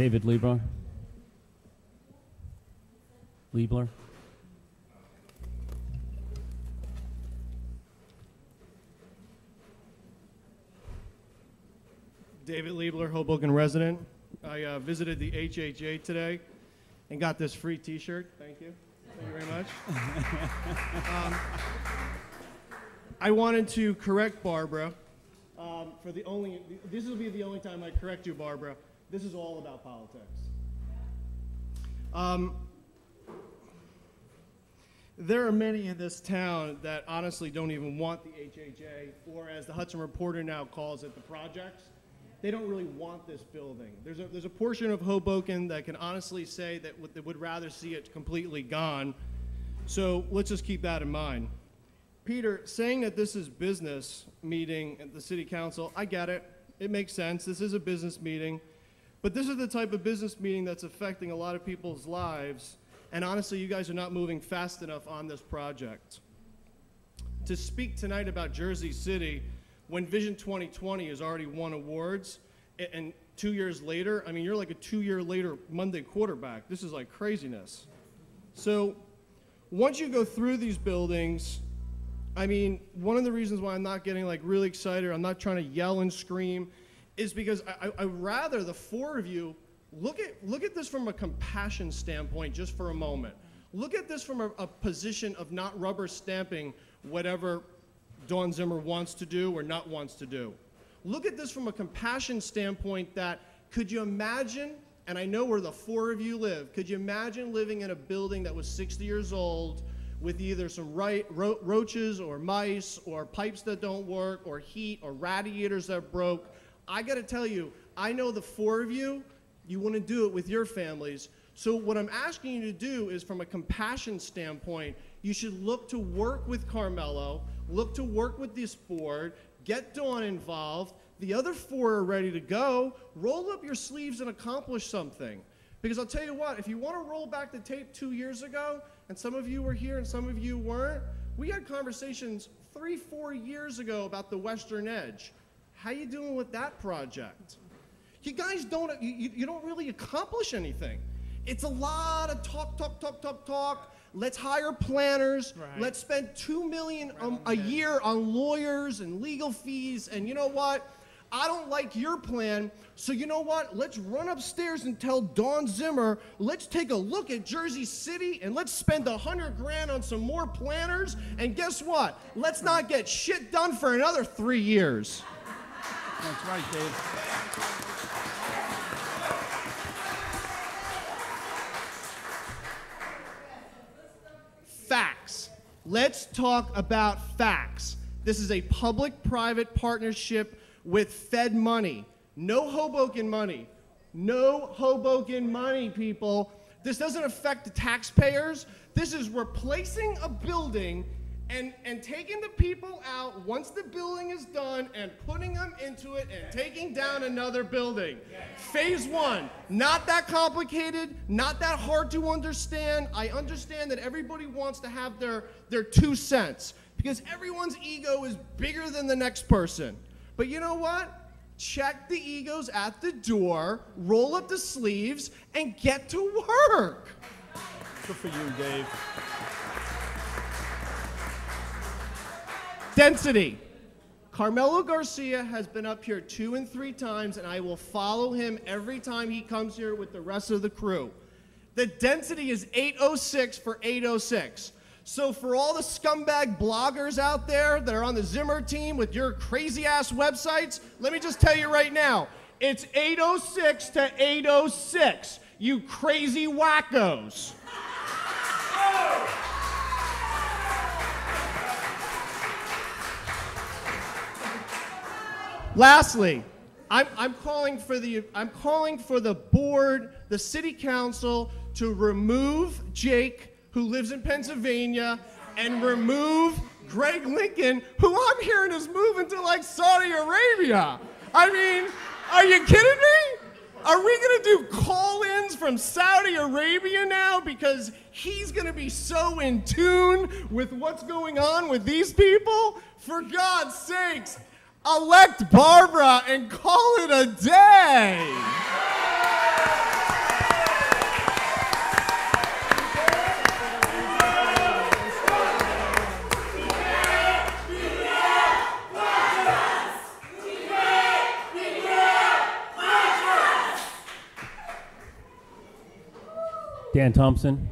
David Liebler. Liebler. David Liebler, Hoboken resident. I visited the HHA today and got this free T-shirt. Thank you. Thank you very much. I wanted to correct Barbara. This will be the only time I correct you, Barbara. This is all about politics. There are many in this town that honestly don't even want the HHA, or as the Hudson Reporter now calls it, the projects. They don't really want this building. There's a portion of Hoboken that can honestly say that they would rather see it completely gone. So let's just keep that in mind. Peter, saying that this is business meeting at the city council, I get it. It makes sense. This is a business meeting. But this is the type of business meeting that's affecting a lot of people's lives. And honestly, you guys are not moving fast enough on this project. To speak tonight about Jersey City, when Vision 2020 has already won awards, and 2 years later, I mean, you're like a 2-year later Monday quarterback. This is like craziness. So once you go through these buildings, I mean, one of the reasons why I'm not getting like really excited, I'm not trying to yell and scream, is because I rather the four of you look at this from a compassion standpoint just for a moment. Look at this from a position of not rubber stamping whatever Dawn Zimmer wants to do or not wants to do. Look at this from a compassion standpoint that, could you imagine, and I know where the four of you live, could you imagine living in a building that was 60 years old with either some roaches or mice or pipes that don't work or heat or radiators that broke? I gotta tell you, I know the four of you, you wanna do it with your families. So what I'm asking you to do is, from a compassion standpoint, you should look to work with Carmelo, look to work with this board, get Dawn involved. The other four are ready to go. Roll up your sleeves and accomplish something. Because I'll tell you what, if you want to roll back the tape 2 years ago, and some of you were here and some of you weren't, we had conversations 3-4 years ago about the Western Edge. How you doing with that project? You guys don't, you don't really accomplish anything. It's a lot of talk. Let's hire planners. Right. Let's spend $2 million a year on lawyers and legal fees. And you know what? I don't like your plan. So you know what? Let's run upstairs and tell Dawn Zimmer, let's take a look at Jersey City and let's spend $100 grand on some more planners. And guess what? Let's not get shit done for another 3 years. That's right, Dave. Facts. Let's talk about facts. This is a public-private partnership with Fed money. No Hoboken money. No Hoboken money, people. This doesn't affect the taxpayers. This is replacing a building and taking the people out once the building is done and putting them into it and taking down another building. Phase one, not that complicated, not that hard to understand. I understand that everybody wants to have their 2 cents because everyone's ego is bigger than the next person. But you know what? Check the egos at the door, roll up the sleeves, and get to work. Good for you, Dave. Density. Carmelo Garcia has been up here 2 and 3 times, and I will follow him every time he comes here with the rest of the crew. The density is 806 for 806. So for all the scumbag bloggers out there that are on the Zimmer team with your crazy-ass websites, let me just tell you right now, it's 806 to 806, you crazy wackos. Lastly, I'm calling for the board, the city council, to remove Jake, who lives in Pennsylvania, and remove Greg Lincoln, who I'm hearing is moving to like Saudi Arabia. I mean, are you kidding me? Are we gonna do call-ins from Saudi Arabia now because he's gonna be so in tune with what's going on with these people? For God's sakes, elect Barbara and call it a day. Dan Thompson.